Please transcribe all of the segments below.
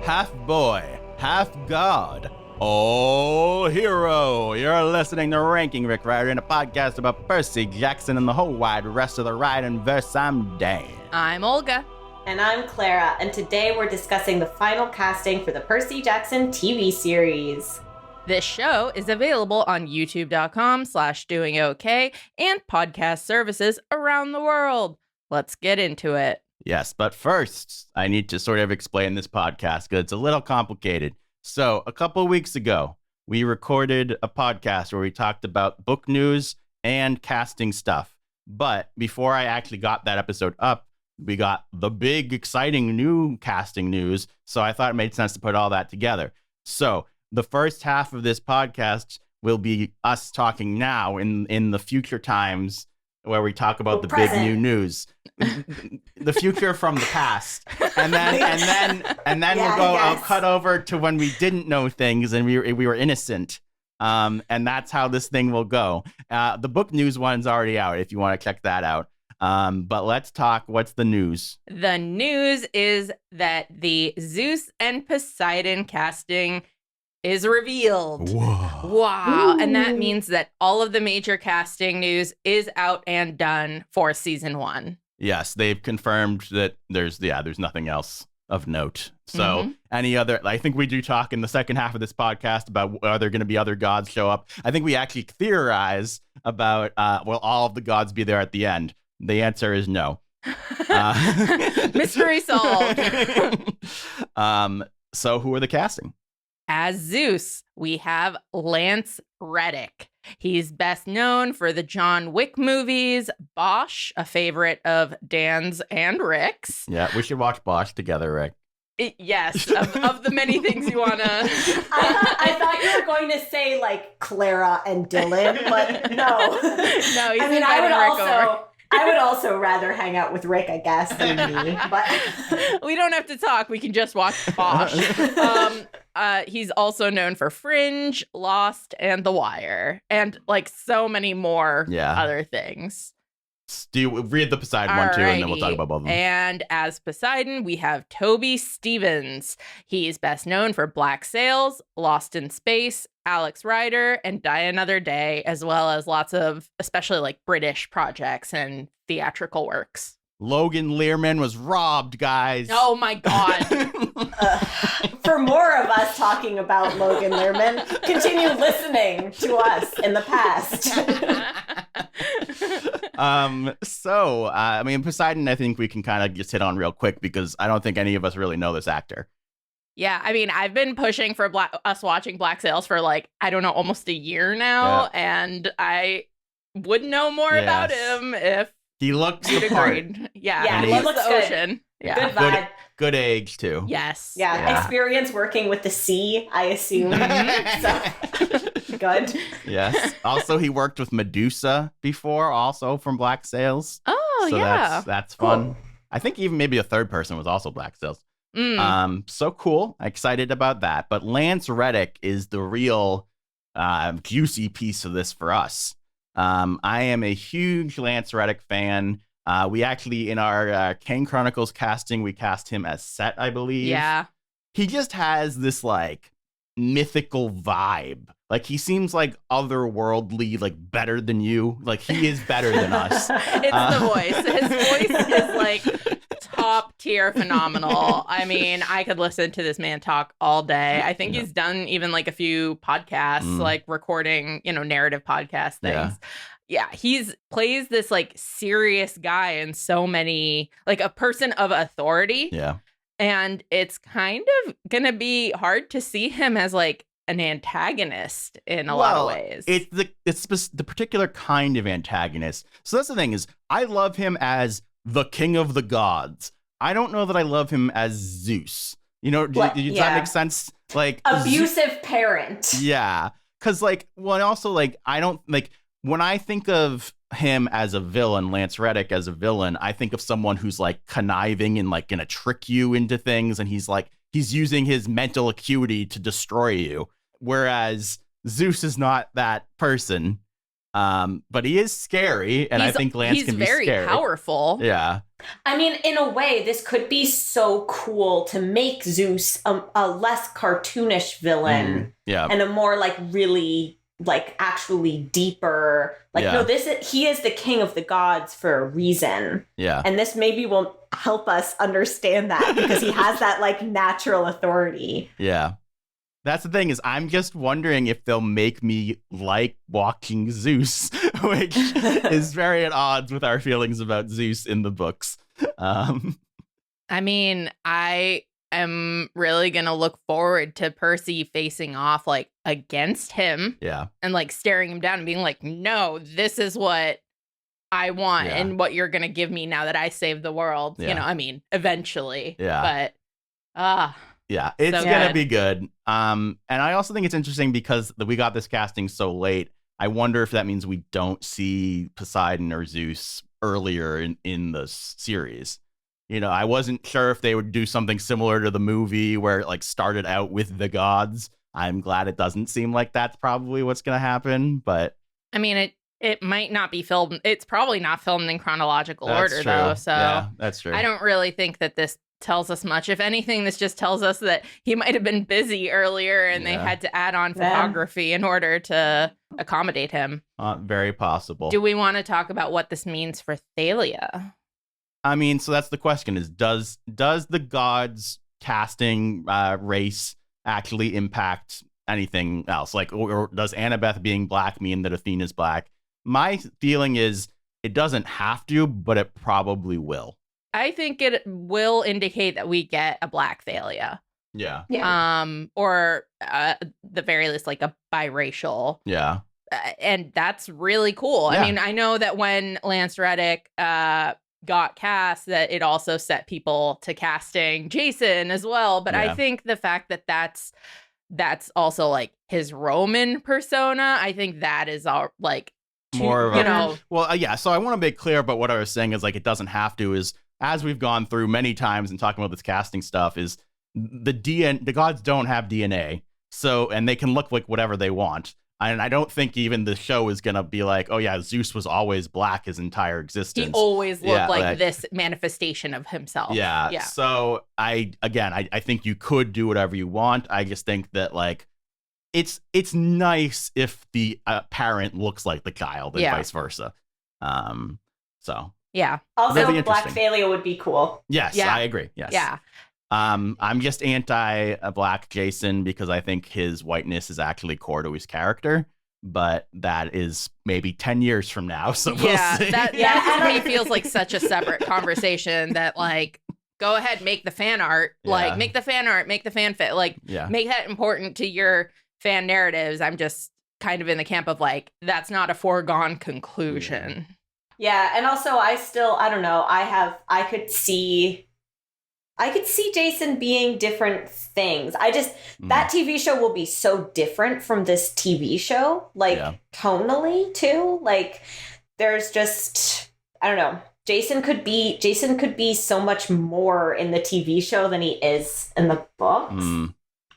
half boy, half god, oh hero. You're listening to Ranking Rick Riordan, a podcast about Percy Jackson and the whole wide rest of the Riordanverse. I'm Dan. I'm Olga. And I'm Clara, and today we're discussing the final casting for the Percy Jackson TV series. This show is available on youtube.com/doingok and podcast services around the world. Let's get into it. Yes, but first, I need to sort of explain this podcast because it's a little complicated. So, a couple weeks ago, we recorded a podcast where we talked about book news and casting stuff. But before I actually got that episode up, we got the big, exciting new casting news. So I thought it made sense to put all that together. So the first half of this podcast will be us talking now in the future times where we talk about the big new news, the future from the past, and then we'll go. I'll cut over to when we didn't know things and we were innocent, and that's how this thing will go. The book news one's already out if you want to check that out. But let's talk. What's the news? The news is that the Zeus and Poseidon casting is revealed. Whoa. Wow. Ooh. And that means that all of the major casting news is out and done for season 1. Yes, they've confirmed that there's nothing else of note. So any other, I think we do talk in the second half of this podcast about are there going to be other gods show up. I think we actually theorize about, will all of the gods be there at the end? The answer is no. Mystery solved. So who are the casting? As Zeus, we have Lance Reddick. He's best known for the John Wick movies, Bosch, a favorite of Dan's and Rick's. Yeah, we should watch Bosch together, Rick. Yes, of the many things you want to... I thought you were going to say, like, Clara and Dylan, but no. No, he's I mean, I over. would also rather hang out with Rick, I guess, than me. But we don't have to talk. We can just watch Bosch. He's also known for Fringe, Lost, and The Wire, and like so many more other things. Do you read the Poseidon one too, and then we'll talk about both of them. And as Poseidon, we have Toby Stevens. He's best known for Black Sails, Lost in Space, Alex Rider, and Die Another Day, as well as lots of especially like British projects and theatrical works. Logan Lerman was robbed, guys. Oh my God. for more of us talking about Logan Lerman, continue listening to us in the past. I mean, Poseidon, I think we can kind of just hit on real quick because I don't think any of us really know this actor. Yeah, I mean, I've been pushing for us watching Black Sails for like, I don't know, almost a year now, and I would know more about him if he looks you'd the part. agreed. Yeah, he looks the good. Ocean. Yeah, Good vibe. Good age too. Yes. Yeah, experience working with the sea, I assume. So, good. Yes. Also, he worked with Medusa before, also from Black Sails. Oh, so yeah. that's fun. Cool. I think even maybe a third person was also Black Sails. So cool. Excited about that. But Lance Reddick is the real juicy piece of this for us. I am a huge Lance Reddick fan. We actually, in our Kane Chronicles casting, we cast him as Set, I believe. Yeah. He just has this, like, mythical vibe. Like, he seems, like, otherworldly, like, better than you. Like, he is better than us. It's the voice. His voice is, like, top tier phenomenal. I mean, I could listen to this man talk all day. I think he's done even, like, a few podcasts, like, recording, narrative podcast things. Yeah, plays this like serious guy in so many, like a person of authority. Yeah. And it's kind of going to be hard to see him as like an antagonist in a lot of ways. It's the particular kind of antagonist. So that's the thing is I love him as the king of the gods. I don't know that I love him as Zeus. Does that make sense? Like abusive parent. Yeah. Because like, well, also like, I don't like, when I think of him as a villain, Lance Reddick as a villain, I think of someone who's like conniving and like gonna trick you into things, and he's using his mental acuity to destroy you. Whereas Zeus is not that person. But he is scary, and I think Lance can be scary. He's very powerful. Yeah. I mean, in a way, this could be so cool to make Zeus a less cartoonish villain Yeah. and a more like really like actually deeper. Like, no, he is the king of the gods for a reason. Yeah. And this maybe will help us understand that because he has that like natural authority. Yeah. That's the thing is I'm just wondering if they'll make me like watching Zeus, which is very at odds with our feelings about Zeus in the books. I mean, I am really going to look forward to Percy facing off like against him. Yeah. And like staring him down and being like, no, this is what I want and what you're going to give me now that I saved the world. Yeah. You know, I mean, eventually. Yeah. But, yeah, it's so going to good. be good. And I also think it's interesting because we got this casting so late. I wonder if that means we don't see Poseidon or Zeus earlier in the series. You know, I wasn't sure if they would do something similar to the movie where it like started out with the gods. I'm glad it doesn't seem like that's probably what's going to happen. But I mean, it might not be filmed. It's probably not filmed in chronological order, true. though. So yeah, that's true. I don't really think that this tells us much. If anything, this just tells us that he might have been busy earlier and they had to add on photography in order to accommodate him. Very possible. Do we want to talk about what this means for Thalia? I mean, so that's the question is, does the gods casting race actually impact anything else? Like, or does Annabeth being black mean that Athena's black? My feeling is it doesn't have to, but it probably will. I think it will indicate that we get a black Thalia. Yeah. Or the very least, like a biracial. Yeah. And that's really cool. Yeah. I mean, I know that when Lance Reddick got cast, that it also set people to casting Jason as well. But I think the fact that that's also like his Roman persona, I think that is all like more of you know. Well, yeah. So I want to make clear about what I was saying is like it doesn't have to is as we've gone through many times and talking about this casting stuff is the gods don't have DNA. So and they can look like whatever they want. And I don't think even the show is going to be like, oh, yeah, Zeus was always black his entire existence. He always looked like this manifestation of himself. Yeah. So I think you could do whatever you want. I just think that like it's nice if the parent looks like the child and vice versa. So. Yeah. Also, black Thalia would be cool. Yes, I agree. Yes. Yeah. I'm just anti-black Jason because I think his whiteness is actually core to his character, but that is maybe 10 years from now. So we'll see. That to me feels like such a separate conversation that like, go ahead, make the fan art, like make the fan art, make the fan fit, like make that important to your fan narratives. I'm just kind of in the camp of like, that's not a foregone conclusion. Yeah. And also I don't know. I could see Jason being different things. That TV show will be so different from this TV show, like tonally too. Like there's just, I don't know. Jason could be so much more in the TV show than he is in the books.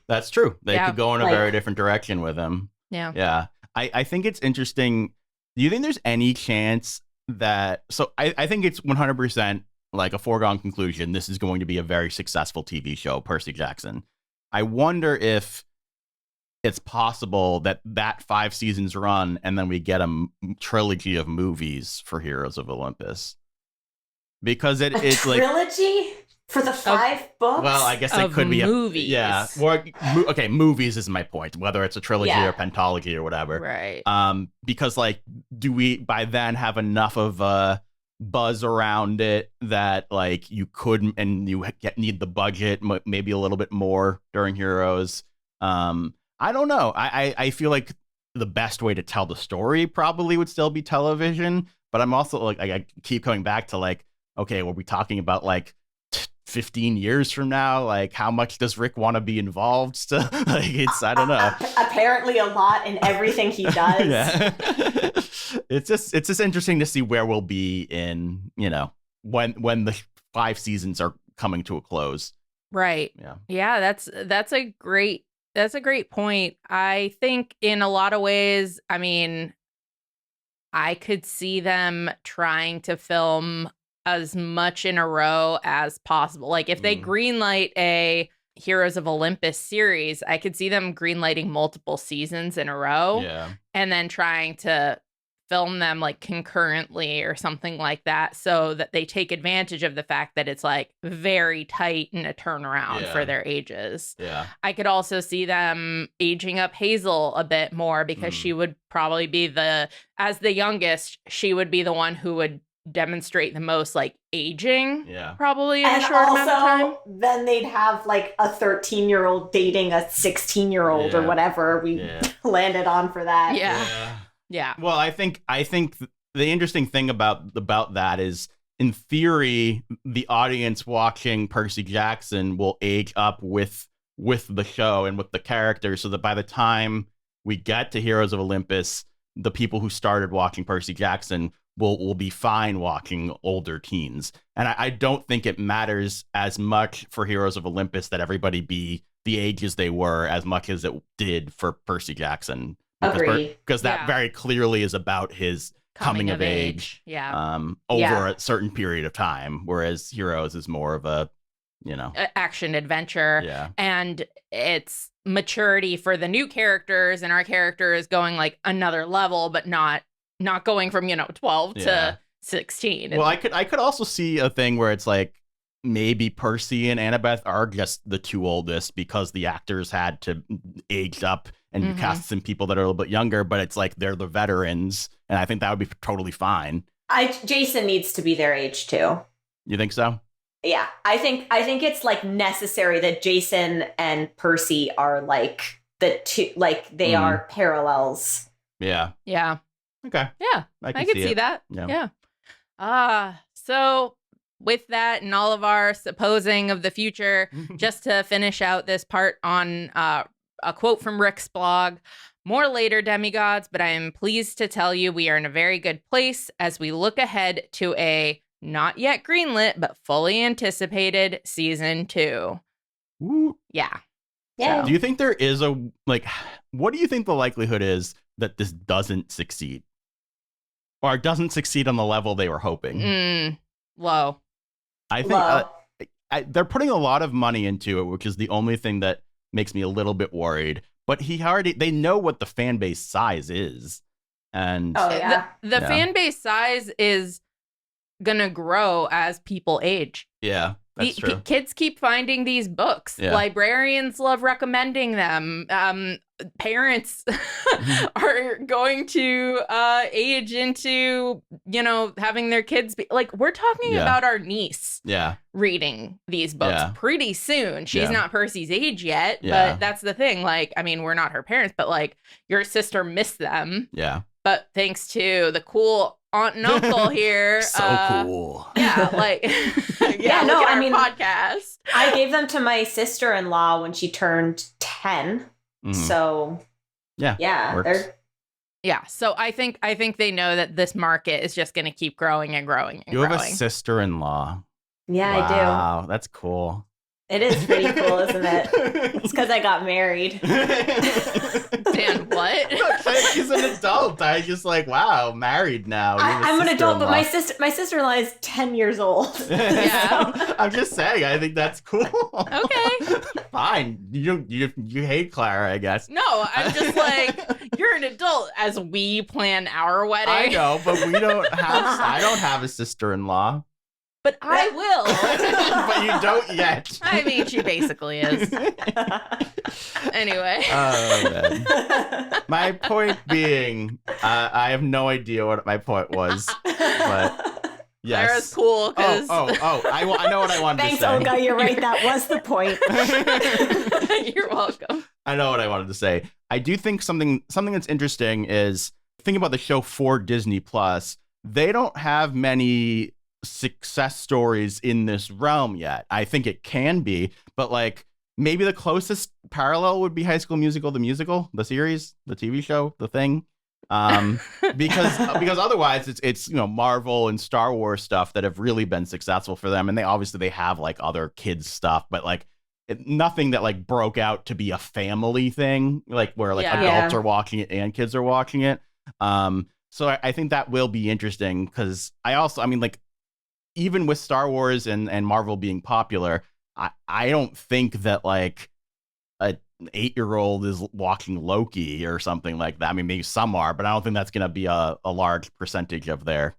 That's true. They could go in a very different direction with him. Yeah. Yeah. I think it's interesting. Do you think there's any chance that, so I think it's 100% like a foregone conclusion, this is going to be a very successful TV show, Percy Jackson. I wonder if it's possible that 5 seasons run and then we get a trilogy of movies for Heroes of Olympus. Because it's like trilogy for the 5 books. Well, I guess it could be movies. Okay, movies is my point. Whether it's a trilogy or pentology or whatever, right? Because like, do we by then have enough of a buzz around it that like you could and you need the budget maybe a little bit more during Heroes? I don't know. I feel like the best way to tell the story probably would still be television, but I'm also like I keep coming back to like, okay, were we talking about like 15 years from now? Like, how much does Rick want to be involved still? Like, it's, I don't know. Apparently a lot in everything he does. Yeah. It's just interesting to see where we'll be in, you know, when the 5 seasons are coming to a close. Right. Yeah. That's a great point. I think in a lot of ways, I mean, I could see them trying to film as much in a row as possible. Like if they greenlight a Heroes of Olympus series, I could see them greenlighting multiple seasons in a row and then trying to film them like concurrently or something like that, so that they take advantage of the fact that it's like very tight in a turnaround for their ages. I could also see them aging up Hazel a bit more, because she would probably be as the youngest, she would be the one who would demonstrate the most like aging probably in a short amount of time. Then they'd have like a 13-year-old dating a 16-year-old or whatever we landed on for that. Yeah. Well, I think the interesting thing about that is, in theory, the audience watching Percy Jackson will age up with the show and with the characters, so that by the time we get to Heroes of Olympus, the people who started watching Percy Jackson will be fine watching older teens. And I don't think it matters as much for Heroes of Olympus that everybody be the ages they were, as much as it did for Percy Jackson. Because that very clearly is about his coming of age. Over a certain period of time, whereas Heroes is more of a, action adventure. And it's maturity for the new characters, and our character is going like another level, but not going from 12 to 16. Well, I could also see a thing where it's like maybe Percy and Annabeth are just the two oldest because the actors had to age up and you cast some people that are a little bit younger, but it's like they're the veterans, and I think that would be totally fine. Jason needs to be their age too. You think so? Yeah, I think it's like necessary that Jason and Percy are like the two, like they are parallels. Yeah. Okay. Yeah, I could see that. Yeah. So with that and all of our supposing of the future, just to finish out this part on a quote from Rick's blog: "More later, demigods, but I am pleased to tell you we are in a very good place as we look ahead to a not yet greenlit but fully anticipated season 2. Ooh. Yeah. Do you think there is what do you think the likelihood is that this doesn't succeed? Or doesn't succeed on the level they were hoping? Low. I think they're putting a lot of money into it, which is the only thing that makes me a little bit worried. But they know what the fan base size is. And the fan base size is gonna grow as people age. Yeah, that's true. Kids keep finding these books. Librarians love recommending them. Parents are going to age into, having their kids be like, we're talking about our niece reading these books pretty soon. She's not Percy's age yet, but that's the thing. Like, I mean, we're not her parents, but like your sister missed them. Yeah. But thanks to the cool aunt and uncle here. So cool. Yeah, like, I mean, podcast. I gave them to my sister-in-law when she turned 10. So, so I think they know that this market is just going to keep growing and growing and growing. You have a sister-in-law. Yeah, wow, I do. Wow, that's cool. It is pretty cool, isn't it? It's because I got married. Dan, what? She's an adult. I just like, wow, married now. I'm an adult, but my sister-in-law is 10 years old. Yeah. So, I'm just saying, I think that's cool. Okay. Fine. You hate Clara, I guess. No, I'm just like, you're an adult as we plan our wedding. I know, but I don't have a sister-in-law. But I will. But you don't yet. I mean, she basically is. Anyway. Oh, man. My point being, I have no idea what my point was. But yes. Clara's cool. Cause... I know what I wanted to say. Thanks, Olga. You're right. That was the point. You're welcome. I know what I wanted to say. I do think something that's interesting is, think about the show for Disney Plus. They don't have many success stories in this realm yet. I think it can be, but like maybe the closest parallel would be High School Musical, the series, the TV show, the thing. Because otherwise it's Marvel and Star Wars stuff that have really been successful for them, and they have like other kids stuff, but like nothing that like broke out to be a family thing, like where like adults are watching it and kids are watching it. So I think that will be interesting because I mean, like, even with Star Wars and Marvel being popular, I don't think that like an 8-year-old is watching Loki or something like that. I mean, maybe some are, but I don't think that's going to be a large percentage of their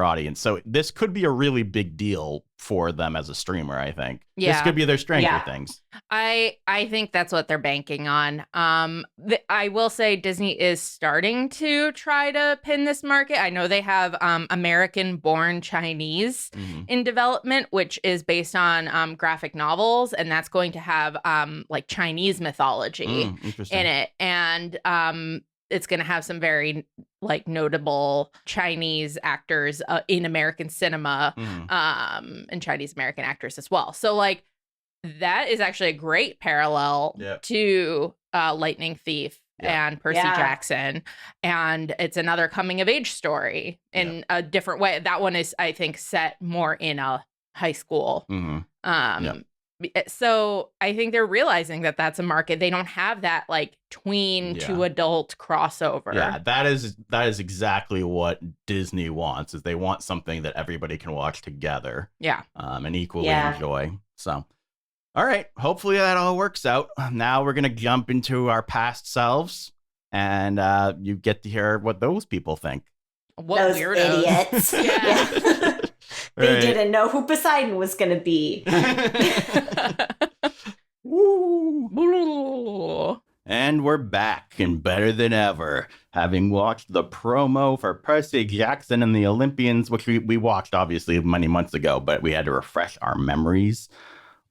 audience. So this could be a really big deal for them as a streamer, I think. This could be their Stranger Things. I think that's what they're banking on. I will say Disney is starting to try to pin this market. I know they have American-born Chinese in development, which is based on graphic novels, and that's going to have like Chinese mythology in it. And it's going to have some very like notable Chinese actors in American cinema and Chinese American actors as well. So like that is actually a great parallel to Lightning Thief and Percy Jackson. And it's another coming of age story in a different way. That one is, I think, set more in a high school. So I think they're realizing that that's a market. They don't have that like tween to adult crossover. Yeah, that is exactly what Disney wants. Is they want something that everybody can watch together. Yeah, and equally enjoy. So, all right. Hopefully that all works out. Now we're gonna jump into our past selves, and you get to hear what those people think. What those weirdos. Idiots. They didn't know who Poseidon was going to be. And we're back and better than ever, having watched the promo for Percy Jackson and the Olympians, which we watched obviously many months ago, but we had to refresh our memories.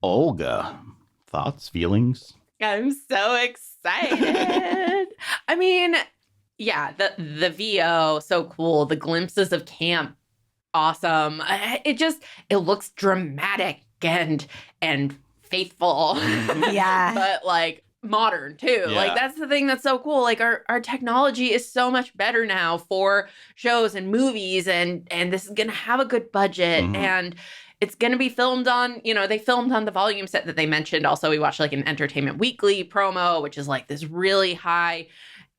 Olga, thoughts, feelings? I'm so excited. I mean, yeah, the VO, so cool. The glimpses of camp, awesome. It looks dramatic and faithful. Yeah. But like modern too. Yeah. Like that's the thing that's so cool. Like our technology is so much better now for shows and movies, and this is gonna have a good budget and it's going to be filmed on, they filmed on the volume set that they mentioned. Also, we watched like an Entertainment Weekly promo, which is like this really high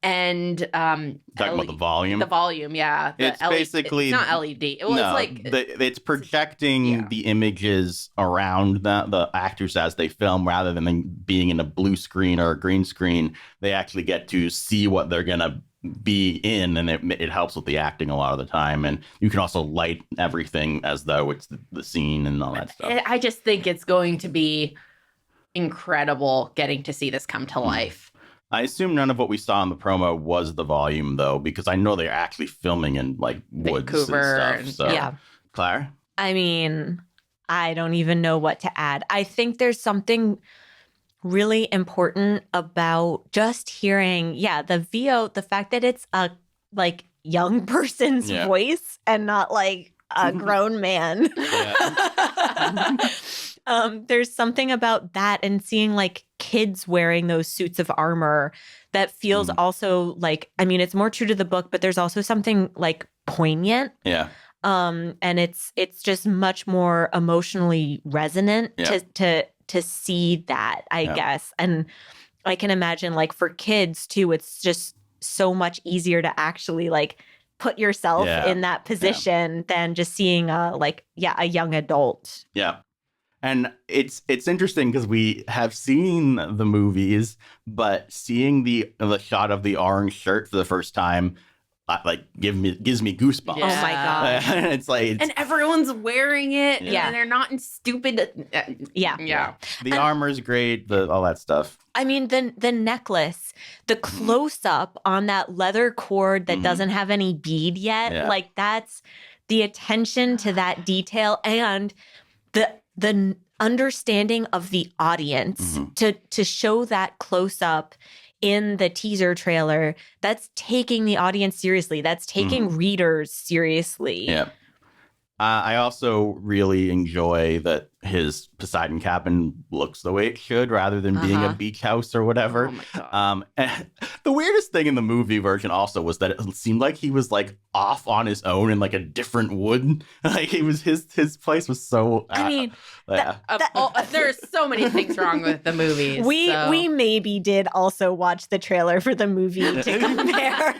end. Talking about the volume? The volume, yeah. It's basically... It's not LED. Well, no, it's like... it's projecting the images around the actors as they film, rather than being in a blue screen or a green screen. They actually get to see what they're going to be in, and it helps with the acting a lot of the time. And you can also light everything as though it's the scene and all that stuff. I just think it's going to be incredible getting to see this come to life. I assume none of what we saw in the promo was the volume, though, because I know they're actually filming in like woods Vancouver and stuff. So, yeah. Clara? I mean, I don't even know what to add. I think there's something really important about just hearing, the VO, the fact that it's a like young person's voice and not like a grown man. There's something about that, and seeing like kids wearing those suits of armor that feels also like, I mean, it's more true to the book, but there's also something like poignant. Yeah. And it's just much more emotionally resonant to see that, I guess. And I can imagine like for kids too, it's just so much easier to actually like put yourself in that position than just seeing a young adult. Yeah. And it's interesting because we have seen the movies, but seeing the shot of the orange shirt for the first time, gives me goosebumps. Yeah. Oh my god! It's like, and everyone's wearing it. Yeah. And they're not in stupid. Yeah. The armor's great. All that stuff. I mean, the necklace, the close up on that leather cord that doesn't have any bead yet. Yeah. Like that's the attention to that detail and the understanding of the audience to show that close up in the teaser trailer. That's taking the audience seriously. That's taking readers seriously. Yeah. I also really enjoy that his Poseidon Cabin looks the way it should, rather than being a beach house or whatever. Oh my God. And the weirdest thing in the movie version also was that it seemed like he was like off on his own in like a different wood. Like it was his place was so. I mean, there's There's so many things wrong with the movies. We maybe did also watch the trailer for the movie to compare.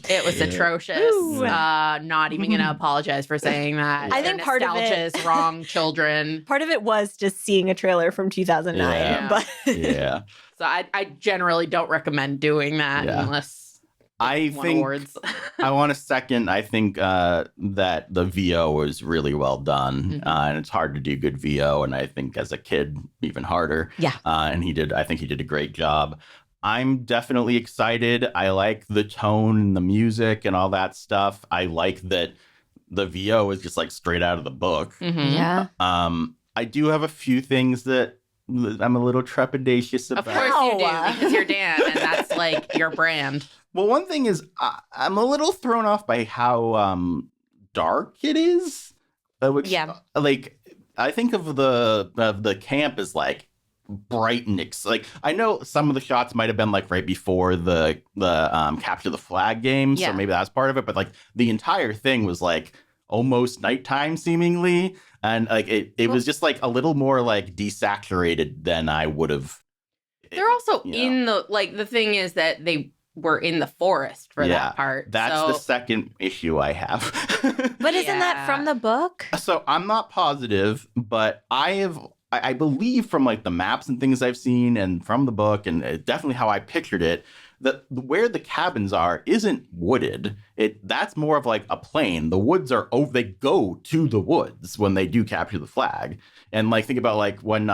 It was atrocious. Not even going to apologize for saying that. I think part of it is wrong children. Part of it was just seeing a trailer from 2009. Yeah. But Yeah. So I generally don't recommend doing that unless I think awards. I want to second. I think that the VO was really well done, and it's hard to do good VO. And I think as a kid, even harder. Yeah. And I think he did a great job. I'm definitely excited. I like the tone and the music and all that stuff. I like that the VO is just like straight out of the book. yeah. I do have a few things that I'm a little trepidatious about. Of course you do, because you're Dan, and that's like your brand. Well, one thing is I'm a little thrown off by how dark it is. Which, like, I think of the camp as like bright and like I know some of the shots might have been like right before the capture the flag game, so maybe that's part of it. But like the entire thing was like almost nighttime seemingly, and like it was just like a little more like desaturated than I would have. They're also in the thing is that they were in the forest for that part. That's the second issue I have. But isn't that from the book? So I'm not positive, but I believe from like the maps and things I've seen and from the book and definitely how I pictured it, that where the cabins are isn't wooded. That's more of like a plain. The woods are they go to the woods when they do capture the flag. And like think about like when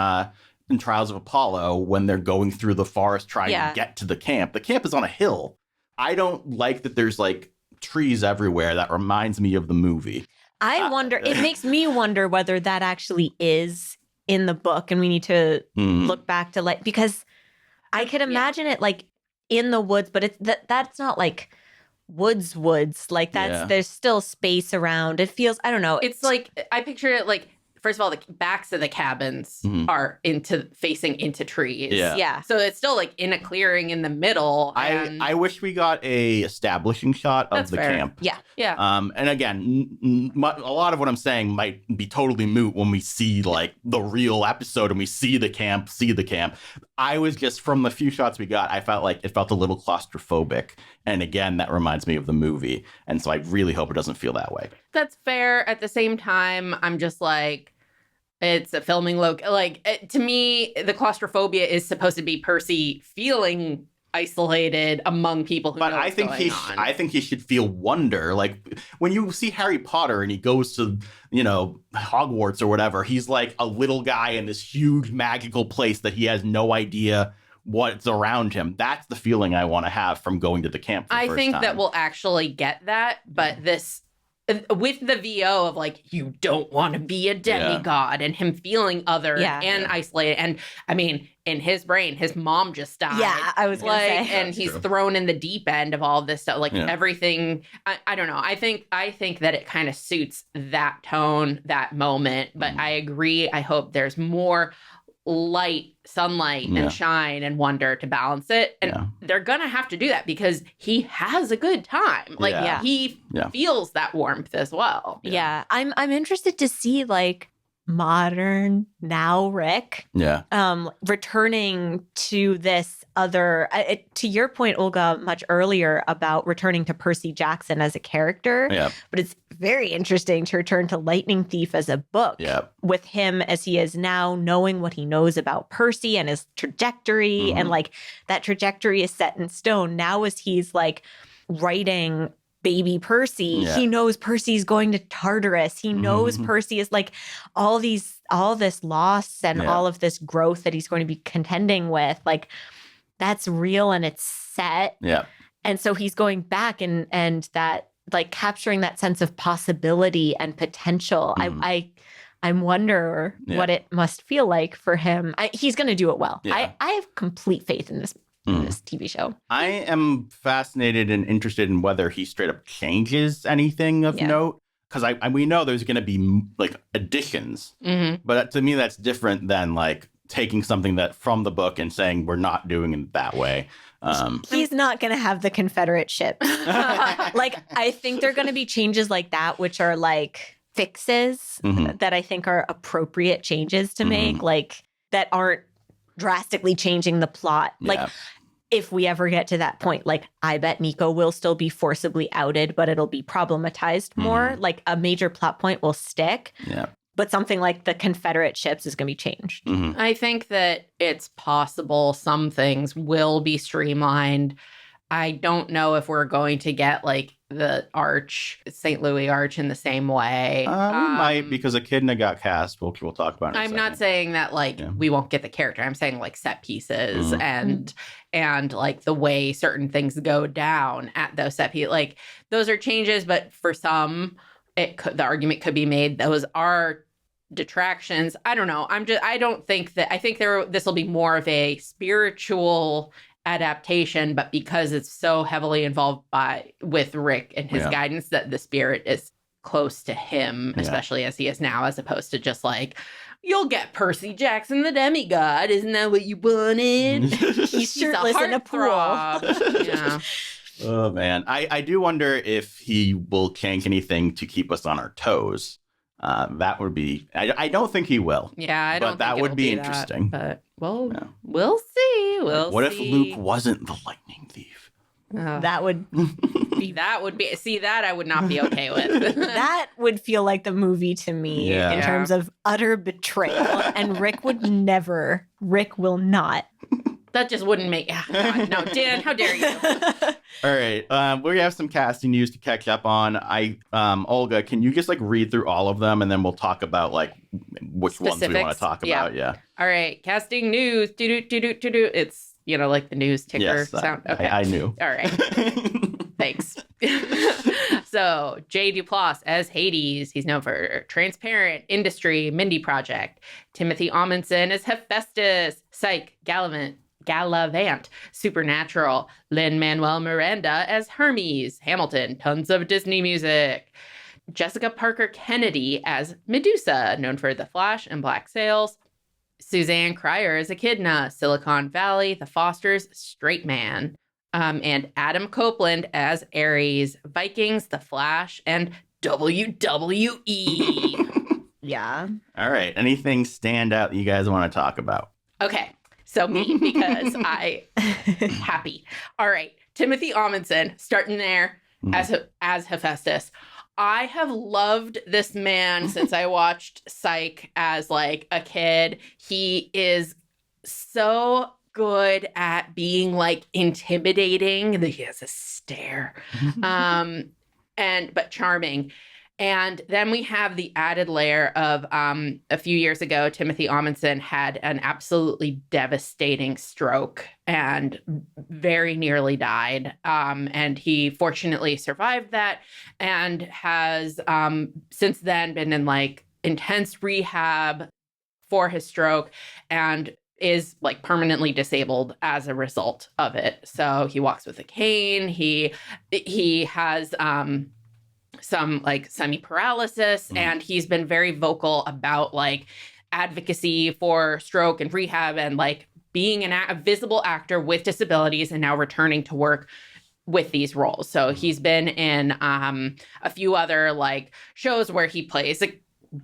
in Trials of Apollo, when they're going through the forest trying to get to the camp is on a hill. I don't like that there's like trees everywhere. That reminds me of the movie. I wonder, it makes me wonder whether that actually is in the book and we need to look back to like, because I could imagine it like in the woods, but that's not like woods. Like there's still space around. It feels, I don't know. It's like, I picture it like, first of all, the backs of the cabins are facing into trees. Yeah. So it's still like in a clearing in the middle. And I wish we got a establishing shot of the camp. Yeah. Yeah. And again, a lot of what I'm saying might be totally moot when we see like the real episode and we see the camp. I was just, from the few shots we got, I felt like it felt a little claustrophobic. And again, that reminds me of the movie. And so I really hope it doesn't feel that way. That's fair. At the same time, I'm just like, it's a filming to me, the claustrophobia is supposed to be Percy feeling isolated among people who know what's going on. I think he should feel wonder. Like when you see Harry Potter and he goes to, Hogwarts or whatever, he's like a little guy in this huge magical place that he has no idea what's around him. That's the feeling I want to have from going to the camp for the first think time. that we'll actually get that, but this with the VO of like, you don't want to be a demigod and him feeling other and isolated. And I mean, in his brain, his mom just died. Yeah, I was gonna say. And he's thrown in the deep end of all of this stuff. Like everything, I don't know. I think that it kind of suits that tone, that moment. But I agree. I hope there's more sunlight and shine and wonder to balance it. And they're going to have to do that because he has a good time. Like he feels that warmth as well. Yeah. I'm interested to see like modern now Rick returning to this other to your point, Olga, much earlier about returning to Percy Jackson as a character. But it's very interesting to return to Lightning Thief as a book with him as he is now, knowing what he knows about Percy and his trajectory. And like that trajectory is set in stone. Now as he's like writing baby Percy, he knows Percy's going to Tartarus. He knows Percy is like all this loss and all of this growth that he's going to be contending with. Like that's real and it's set. And so he's going back and that like capturing that sense of possibility and potential. I wonder what it must feel like for him. He's going to do it well. I have complete faith in this TV show. I am fascinated and interested in whether he straight up changes anything of note. Because we know there's going to be like additions. But to me, that's different than like taking something that from the book and saying we're not doing it that way. He's not going to have the Confederate ships. Like, I think there are going to be changes like that, which are like fixes that I think are appropriate changes to make, like that aren't drastically changing the plot. Yeah. Like if we ever get to that point, like I bet Nico will still be forcibly outed, but it'll be problematized more. Like a major plot point will stick. Yeah. But something like the Confederate ships is going to be changed. I think that it's possible some things will be streamlined. I don't know if we're going to get like the Arch, St. Louis Arch in the same way. We might, because Echidna got cast. We'll talk about it in a I'm second. not saying that like we won't get the character. I'm saying like set pieces and like the way certain things go down at those set pieces. Like those are changes, but for some, the argument could be made those are detractions. I don't know. I don't think that. I think this will be more of a spiritual adaptation, but because it's so heavily involved with Rick and his guidance, that the spirit is close to him, especially as he is now, as opposed to just like, you'll get Percy Jackson the demigod. Isn't that what you wanted? He's shirtless in a pool. Yeah. Oh man, I do wonder if he will kank anything to keep us on our toes. That would be. I don't think he will. Yeah, I don't. But that would be interesting. But we'll see. What if Luke wasn't the lightning thief? That would be. See, that I would not be okay with. That would feel like the movie to me in terms of utter betrayal. And Rick will not. That just wouldn't make. God, no, Dan, how dare you? All right, we have some casting news to catch up on. Olga, can you just like read through all of them, and then we'll talk about like which ones we want to talk about? Yeah. All right, casting news. It's like the news ticker sound. Okay, I knew. All right. Thanks. So, J. Duplass as Hades. He's known for Transparent, Industry, Mindy Project. Timothy Amundsen as Hephaestus, Psych, Gallivant, Supernatural. Lin-Manuel Miranda as Hermes, Hamilton, tons of Disney music. Jessica Parker Kennedy as Medusa, known for The Flash and Black Sails. Suzanne Cryer as Echidna, Silicon Valley, The Fosters, Straight Man. And Adam Copeland as Aries, Vikings, The Flash, and WWE. Yeah. All right. Anything stand out that you guys want to talk about? Okay. So me, because I happy. All right. Timothy Amundsen, starting there as Hephaestus. I have loved this man since I watched Psych as like a kid. He is so good at being like intimidating. He has a stare, but charming. And then we have the added layer of a few years ago, Timothy Amundsen had an absolutely devastating stroke and very nearly died. And he fortunately survived that and has since then been in like intense rehab for his stroke and is like permanently disabled as a result of it. So he walks with a cane. He has some like semi-paralysis, and he's been very vocal about like advocacy for stroke and rehab and like being a visible actor with disabilities and now returning to work with these roles. So he's been in a few other like shows where he plays a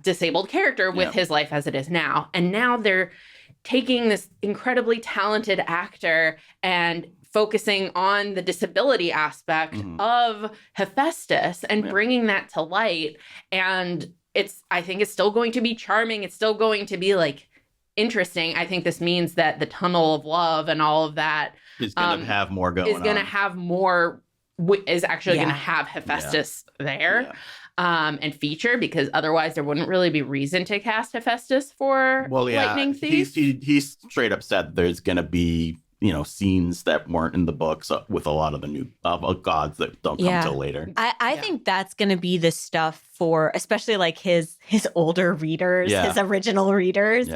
disabled character with his life as it is now. And now they're taking this incredibly talented actor and focusing on the disability aspect of Hephaestus and bringing that to light. And I think it's still going to be charming. It's still going to be like interesting. I think this means that the tunnel of love and all of that is going to have more going on. Is going to have more, is actually going to have Hephaestus there. And feature, because otherwise there wouldn't really be reason to cast Hephaestus for Lightning Thief. He's straight up said there's going to be scenes that weren't in the books with a lot of the new gods that don't come till later. I think that's going to be the stuff for especially like his older readers, his original readers,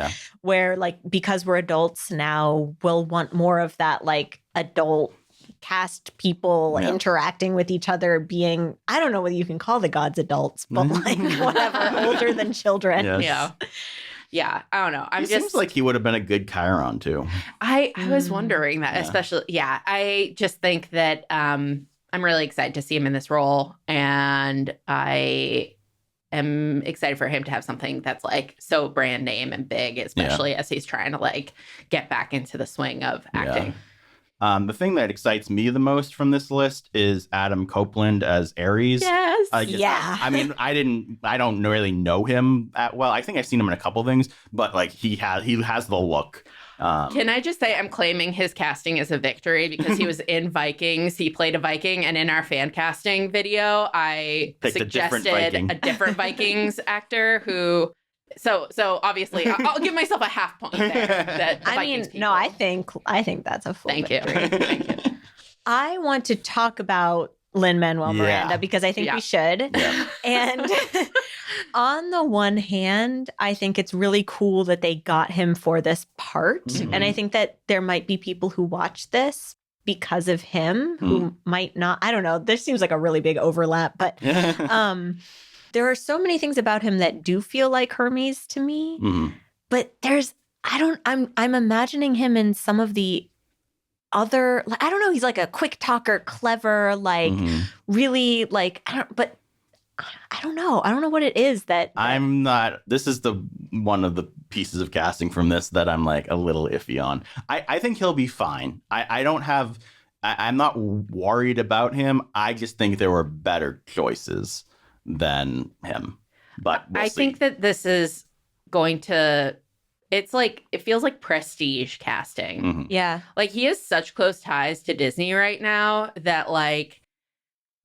where like because we're adults now, we'll want more of that like adult cast people interacting with each other, being, I don't know whether you can call the gods adults, but like whatever, older than children. Yes. Yeah, I don't know. He seems like he would have been a good Chiron too. I was wondering that, especially. Yeah, I just think that I'm really excited to see him in this role, and I am excited for him to have something that's like so brand name and big, especially as he's trying to like get back into the swing of acting. The thing that excites me the most from this list is Adam Copeland as Aries. Yes. I mean, I don't really know him well. I think I've seen him in a couple things, but like he has the look. Can I just say I'm claiming his casting as a victory because he was in Vikings. He played a Viking, and in our fan casting video, I suggested a different Vikings actor who. So obviously, I'll give myself a half point there. I think that's a full victory. Thank you. I want to talk about Lin-Manuel Miranda because I think we should. Yeah. And on the one hand, I think it's really cool that they got him for this part. Mm-hmm. And I think that there might be people who watch this because of him who might not. I don't know. This seems like a really big overlap, but there are so many things about him that do feel like Hermes to me. Mm-hmm. But I'm imagining him in some of the other, I don't know, he's like a quick talker, clever, like really like, I don't know. I don't know what it is that I'm not, this is the one of the pieces of casting from this that I'm like a little iffy on. I think he'll be fine. I'm not worried about him. I just think there were better choices than him. But I think that this is going to, it's like, it feels like prestige casting. Mm-hmm. Yeah. Like he has such close ties to Disney right now that like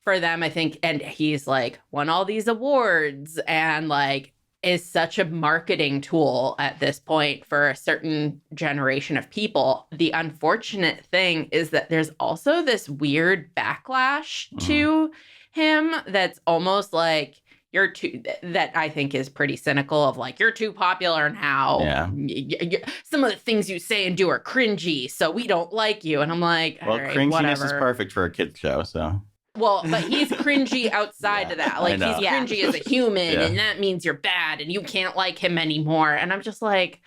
for them, I think, and he's like won all these awards and like is such a marketing tool at this point for a certain generation of people. The unfortunate thing is that there's also this weird backlash to him that's almost like that I think is pretty cynical of like, you're too popular now. Yeah. Some of the things you say and do are cringy, so we don't like you. And I'm like, well, all right, cringiness whatever. is perfect for a kid's show, so. Well, but he's cringy outside of that. Like, he's cringy as a human, and that means you're bad, and you can't like him anymore. And I'm just like,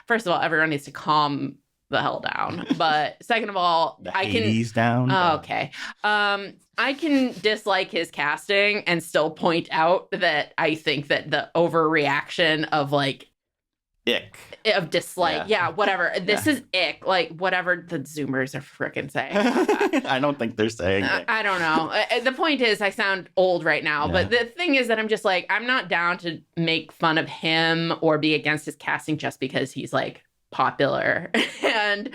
first of all, everyone needs to calm the hell down. But second of all, I can ease down. Oh, okay. I can dislike his casting and still point out that I think that the overreaction of like ick. Of dislike. Yeah, whatever. This is ick. Like, whatever the Zoomers are freaking saying. I don't think they're saying it. I don't know. The point is, I sound old right now. Yeah. But the thing is that I'm just like, I'm not down to make fun of him or be against his casting just because he's like popular and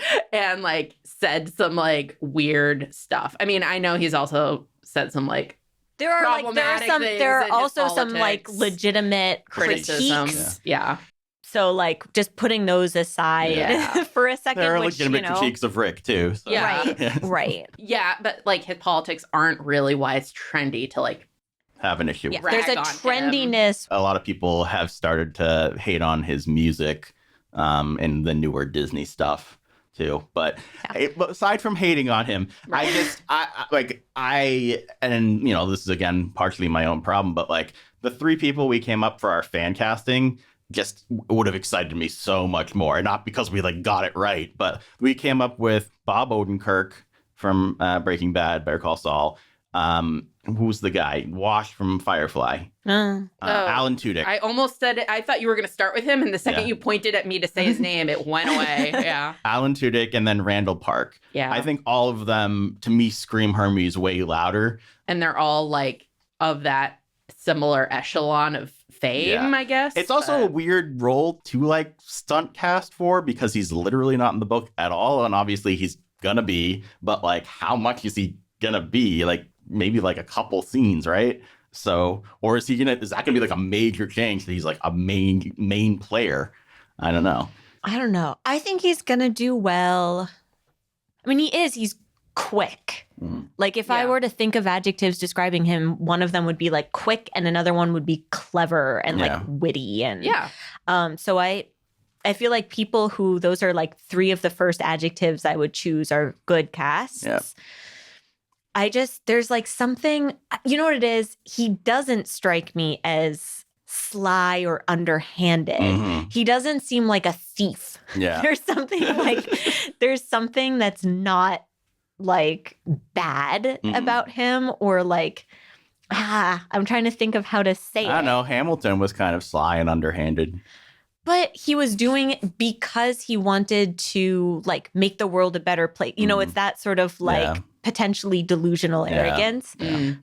like said some like weird stuff. I mean, I know he's also said some like there are also some like legitimate criticisms. Yeah. So like just putting those aside for a second. There are legitimate critiques of Rick too. So. Yeah. Right. Yeah, but like his politics aren't really why it's trendy to like have an issue with. There's a trendiness. A lot of people have started to hate on his music and the newer Disney stuff too. But aside from hating on him, and you know, this is again partially my own problem, but like the three people we came up for our fan casting just would have excited me so much more. Not because we like got it right, but we came up with Bob Odenkirk from Breaking Bad, Better Call Saul. Who's the guy? Wash from Firefly. Alan Tudyk. I almost said it. I thought you were going to start with him, and the second you pointed at me to say his name, it went away. Yeah. Alan Tudyk and then Randall Park. Yeah. I think all of them, to me, scream Hermes way louder. And they're all like of that similar echelon of fame, I guess. It's also a weird role to like stunt cast for because he's literally not in the book at all. And obviously he's going to be, but like how much is he going to be? Like, maybe like a couple scenes, right? So, or is that gonna be like a major change that he's like a main player? I don't know. I think he's gonna do well. I mean, he's quick. Like if I were to think of adjectives describing him, one of them would be like quick and another one would be clever and like witty. And so I feel like people who those are like three of the first adjectives I would choose are good casts. Yeah. There's like something, you know what it is? He doesn't strike me as sly or underhanded. Mm-hmm. He doesn't seem like a thief. Yeah. There's something that's not like bad about him or like, I'm trying to think of how to say it. I don't know. Hamilton was kind of sly and underhanded. But he was doing it because he wanted to like make the world a better place. You know, it's that sort of like potentially delusional arrogance.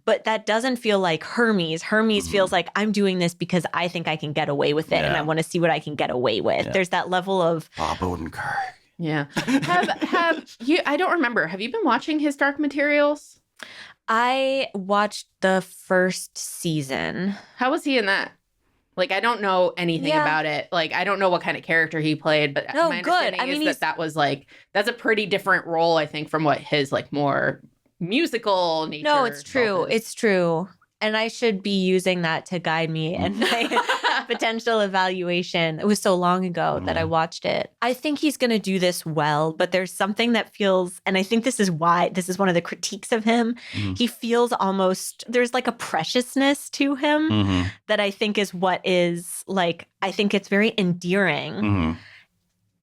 But that doesn't feel like Hermes. Hermes feels like I'm doing this because I think I can get away with it and I want to see what I can get away with. There's that level of Bob Odenkirk. Yeah. Have you, I don't remember. Have you been watching his Dark Materials? I watched the first season. How was he in that? Like, I don't know anything about it. Like, I don't know what kind of character he played, but my understanding is that was like, that's a pretty different role, I think, from what his like more musical nature. No, it's true. It's true. And I should be using that to guide me in my potential evaluation. It was so long ago that I watched it. I think he's going to do this well, but there's something that feels, and I think this is why, this is one of the critiques of him. He feels almost, there's like a preciousness to him that I think is what is like, I think it's very endearing.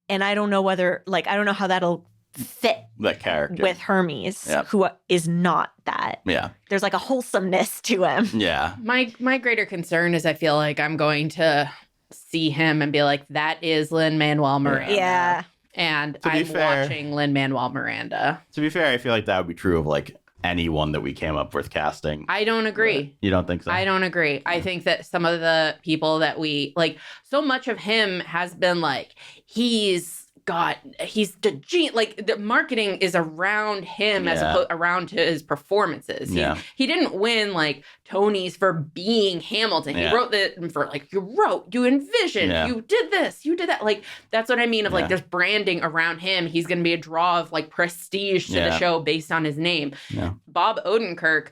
And I don't know whether, like, I don't know how that'll fit that character with Hermes, who is not that. There's like a wholesomeness to him. My greater concern is I feel like I'm going to see him and be like, that is Lin-Manuel Miranda. And I'm watching Lin-Manuel Miranda. To be fair, I feel like that would be true of like anyone that we came up with casting. I don't agree. You don't think so? I don't agree. I think that some of the people that we like, so much of him has been like, he's the like the marketing is around him as opposed around to his performances. He didn't win like Tonys for being Hamilton. He wrote that for like you envisioned, you did this, you did that. Like that's what I mean of like there's branding around him. He's going to be a draw of like prestige to the show based on his name. Bob Odenkirk,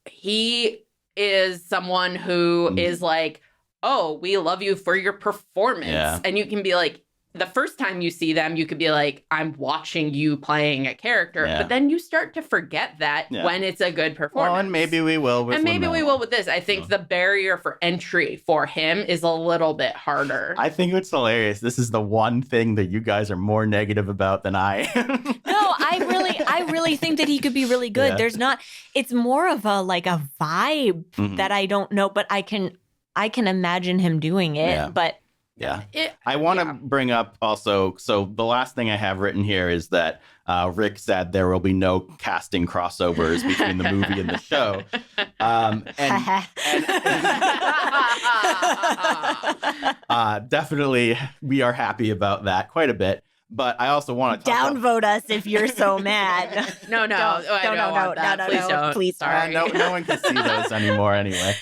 he is someone who is like, oh, we love you for your performance, and you can be like. The first time you see them, you could be like, I'm watching you playing a character. But then you start to forget that when it's a good performance. Well, and maybe we will with this. I think the barrier for entry for him is a little bit harder. I think it's hilarious. This is the one thing that you guys are more negative about than I am. No, I really think that he could be really good. There's not, it's more of a like a vibe that I don't know, but I can imagine him doing it. But I want to bring up also, so the last thing I have written here is that Rick said there will be no casting crossovers between the movie and the show. Definitely we are happy about that quite a bit. But I also want to downvote us if you're so mad. No, please don't. No one can see those anymore anyway.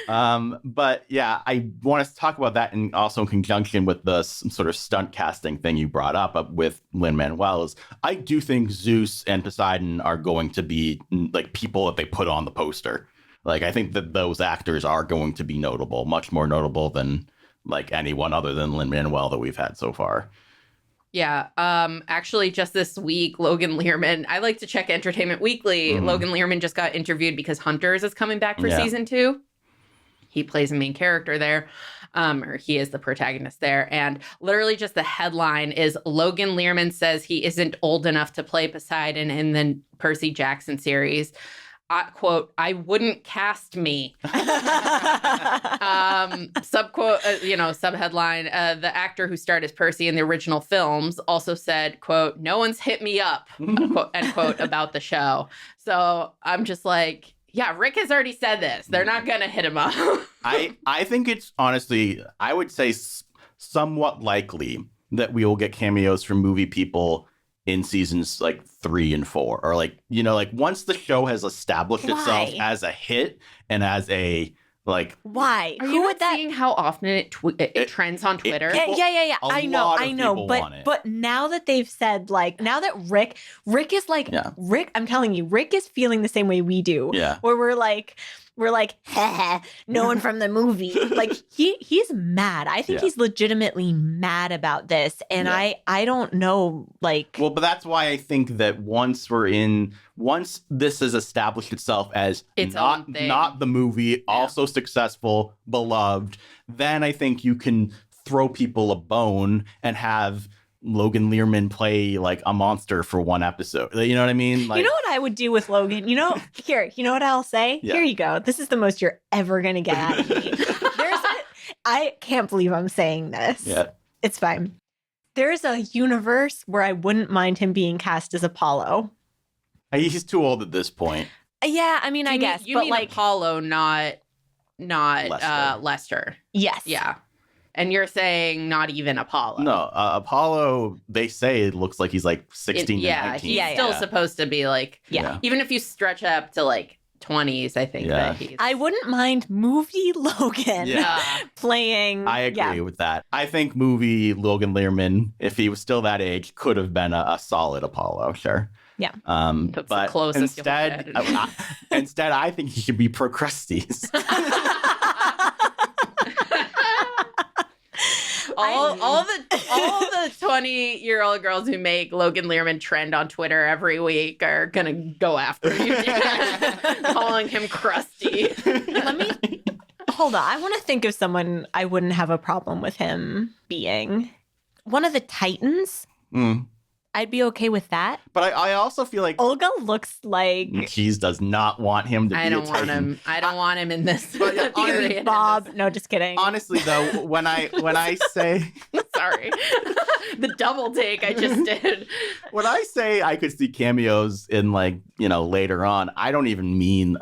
But yeah, I want to talk about that, and also in conjunction with the sort of stunt casting thing you brought up with Lin-Manuel. Is I do think Zeus and Poseidon are going to be like people that they put on the poster. Like I think that those actors are going to be notable, much more notable than like anyone other than Lin-Manuel that we've had so far. Yeah. Actually, just this week, Logan Lerman, I like to check Entertainment Weekly. Logan Lerman just got interviewed because Hunters is coming back for season 2. He plays a main character there, or he is the protagonist there. And literally just the headline is Logan Lerman says he isn't old enough to play Poseidon in the Percy Jackson series. Quote, I wouldn't cast me. Subquote, subheadline, the actor who starred as Percy in the original films also said, quote, no one's hit me up, quote, end quote, about the show. So I'm just like, yeah, Rick has already said this. They're not going to hit him up. I think it's honestly, I would say somewhat likely that we will get cameos from movie people in seasons like 3 and 4, or like, like once the show has established itself as a hit and as a like. Why? Are you not seeing how often it trends on Twitter? Yeah. I know. But now that they've said like, now that Rick is like, Rick, I'm telling you, Rick is feeling the same way we do. Yeah. Where we're like, no one from the movie. Like he's mad. I think he's legitimately mad about this. And I don't know, like. Well, but that's why I think that once this has established itself as not the movie, also successful, beloved, then I think you can throw people a bone and have Logan Lerman play like a monster for one episode. You know what I mean? Like, you know what I would do with Logan? You know what I'll say? Yeah. Here you go. This is the most you're ever going to get out of me. I can't believe I'm saying this. Yeah. It's fine. There's a universe where I wouldn't mind him being cast as Apollo. He's too old at this point. Yeah, I mean, I guess. You but mean like Apollo, not Lester. Yes. Yeah. And you're saying not even Apollo. No, Apollo, they say it looks like he's like 16 to 19. He's still supposed to be like, even if you stretch up to like 20s, I think that he's... I wouldn't mind movie Logan playing... I agree with that. I think movie Logan Lerman, if he was still that age, could have been a solid Apollo, sure. Yeah. That's but the closest instead, I think he should be Procrustes. all the 20-year-old girls who make Logan Lerman trend on Twitter every week are gonna go after you, calling him crusty. Hold on. I want to think of someone I wouldn't have a problem with him being. One of the Titans. I'd be okay with that. But I also feel like Olga looks like Cheese does not want him to be I don't want him. I don't want him in this. Period. Bob. No, just kidding. Honestly, though, when I say sorry, the double take I just did. When I say I could see cameos in later on, I don't even mean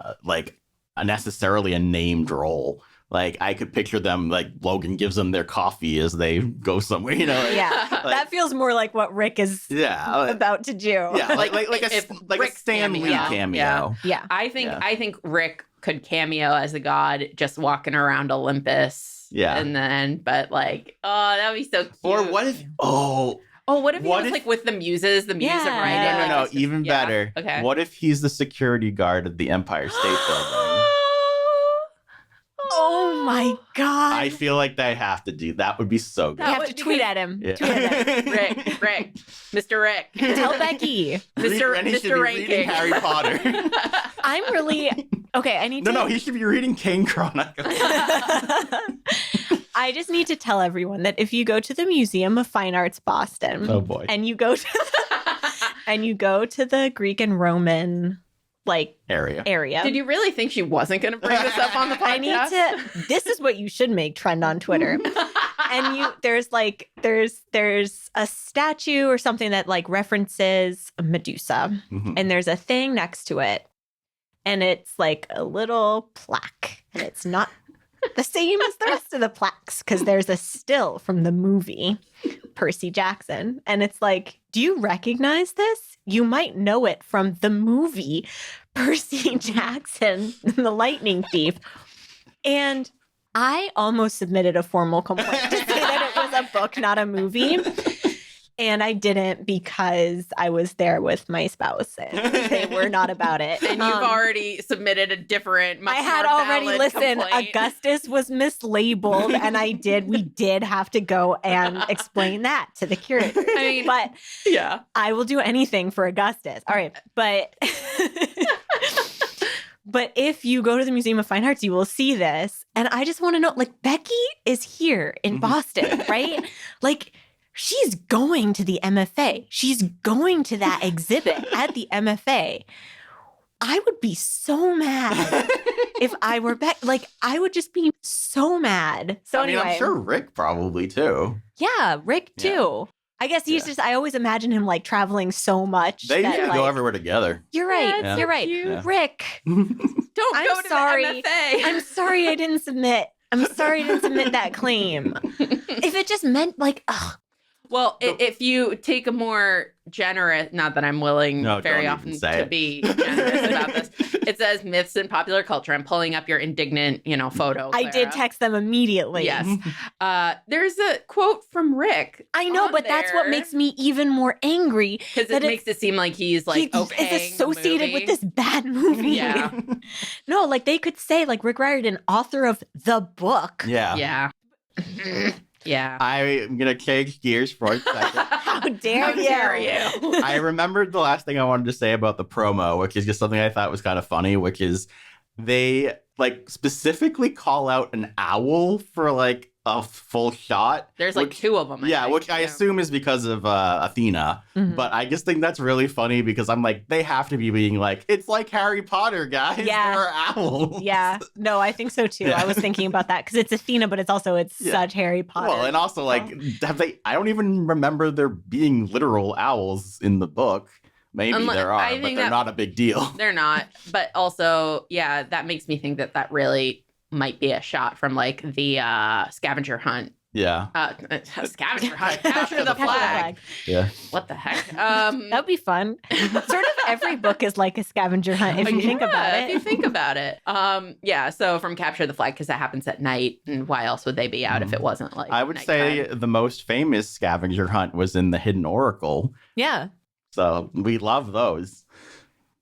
necessarily a named role. Like, I could picture them, like, Logan gives them their coffee as they go somewhere, that feels more like what Rick is about to do. Yeah, like a Stan Lee cameo. Yeah. I think Rick could cameo as a god just walking around Olympus. Yeah. And then, but that would be so cute. Or what if, what if he was like with the muses, the muse of writing? No, even better. Okay. What if he's the security guard at the Empire State Building? Oh my God. I feel like they have to do that. Would be so good. You have to tweet at him. Yeah. Tweet at him. Rick, Mr. Rick. Tell Becky. Mr. Reading Harry Potter. I'm really okay. I need to. No, he should be reading Kane Chronicles. I just need to tell everyone that if you go to the Museum of Fine Arts Boston, oh boy, and you go to the Greek and Roman area. Did you really think she wasn't going to bring this up on the podcast? This is what you should make trend on Twitter. And there's a statue or something that references Medusa, and there's a thing next to it, and it's like a little plaque, and it's not the same as the rest of the plaques because there's a still from the movie Percy Jackson, and it's like, do you recognize this? You might know it from the movie Percy Jackson, the Lightning Thief. And I almost submitted a formal complaint to say that it was a book, not a movie. And I didn't because I was there with my spouse and they were not about it. And you've already submitted a different, much I had more already valid listened. complaint. Augustus was mislabeled, and we did have to go and explain that to the curator. I mean, but yeah, I will do anything for Augustus. All right, but but if you go to the Museum of Fine Arts, you will see this, and I just want to know, Becky is here in Boston, right? She's going to the MFA. She's going to that exhibit at the MFA. I would be so mad if I were back. I would just be so mad. So anyway, I'm sure Rick probably too. Yeah, Rick too. Yeah. I guess he's just, I always imagine him traveling so much. They usually go everywhere together. You're right. Yeah, You're right. Yeah. Rick. Don't go to the MFA. I'm sorry I didn't submit. That claim. If it just meant well, if you take a more generous, not that I'm willing very often to be generous about this, it says myths and popular culture. I'm pulling up your indignant, photo. Clara. I did text them immediately. Yes. There's a quote from Rick. I know, but that's what makes me even more angry. Because it makes it seem like he's okay. It's associated with this bad movie. Yeah. No, they could say Rick Riordan, author of the book. Yeah. Yeah. Yeah. I'm going to change gears for a second. How dare you? I remembered the last thing I wanted to say about the promo, which is just something I thought was kind of funny, which is they specifically call out an owl for a a full shot. There's like two of them. I think. Which I assume is because of Athena. Mhm. But I just think that's really funny because I'm like, they have to be being like, it's like Harry Potter, guys. Yeah. There are owls. Yeah, no, I think so too. Yeah. I was thinking about that because it's Athena, but it's such Harry Potter. Well, and also like, have they? I don't even remember there being literal owls in the book. Maybe there are, but they're not a big deal. They're not. But also, yeah, that makes me think that really might be a shot from like the scavenger hunt. Yeah. Scavenger hunt. Capture the flag. Yeah. What the heck? That'd be fun. Sort of every book is like a scavenger hunt if you think about it. If you think about it. Yeah, so from Capture the Flag, because that happens at night, and why else would they be out if it wasn't like I would say the most famous scavenger hunt was in the Hidden Oracle. Yeah. So we love those.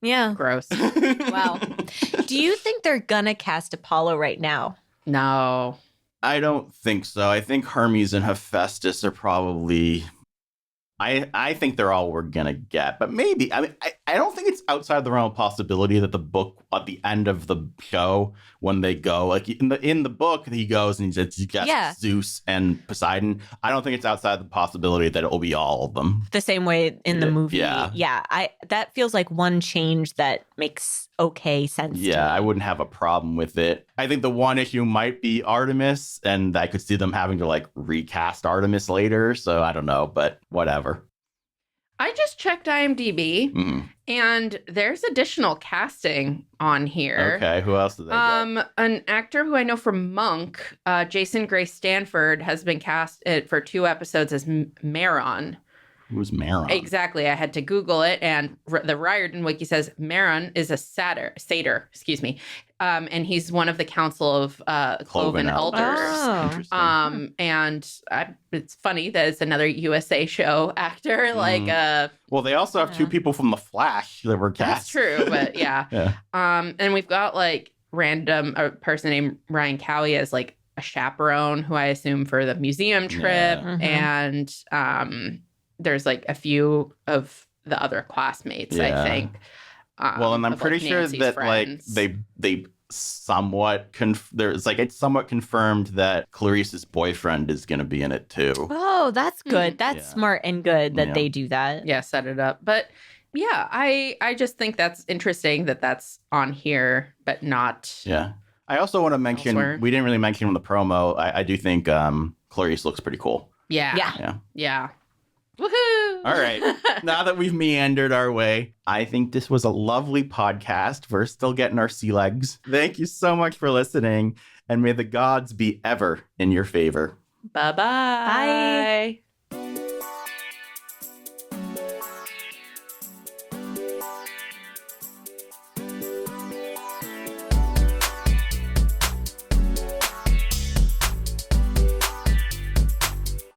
Yeah. Gross. Wow. Do you think they're gonna cast Apollo right now? No. I don't think so. I think Hermes and Hephaestus are probably... I think they're all we're going to get. But maybe. I mean, I don't think it's outside the realm of possibility that the book, at the end of the show, when they go... Like, in the book, he goes and he gets Zeus and Poseidon. I don't think it's outside the possibility that it will be all of them. The same way in the movie. Yeah. That feels like one change that makes okay sense. Yeah, I wouldn't have a problem with it. I think the one issue might be Artemis, and I could see them having to like recast Artemis later. So I don't know, but whatever. I just checked IMDb, and there's additional casting on here. Okay, who else did they get? An actor who I know from Monk, Jason Gray Stanford, has been cast for 2 episodes as Maron. Who's Maron? Exactly. I had to Google it, and the Riordan wiki says Maron is a satyr, and he's one of the Council of Cloven Elders. Oh. And it's funny that it's another USA show actor. Well, they also have 2 people from The Flash that were cast. That's true, but yeah. Yeah. And we've got like a person named Ryan Cowie as like a chaperone, who I assume for the museum trip, and there's like a few of the other classmates, I think. Well, and I'm pretty sure that friends. like they somewhat it's somewhat confirmed that Clarice's boyfriend is going to be in it too. Oh, that's good. That's smart and good that they do that. Yeah, set it up. But yeah, I just think that's interesting that that's on here, but not. Yeah. I also want to mention, elsewhere. We didn't really mention in the promo, I do think Clarice looks pretty cool. Yeah. Woohoo! All right. Now that we've meandered our way, I think this was a lovely podcast. We're still getting our sea legs. Thank you so much for listening, and may the gods be ever in your favor. Bye-bye. Bye.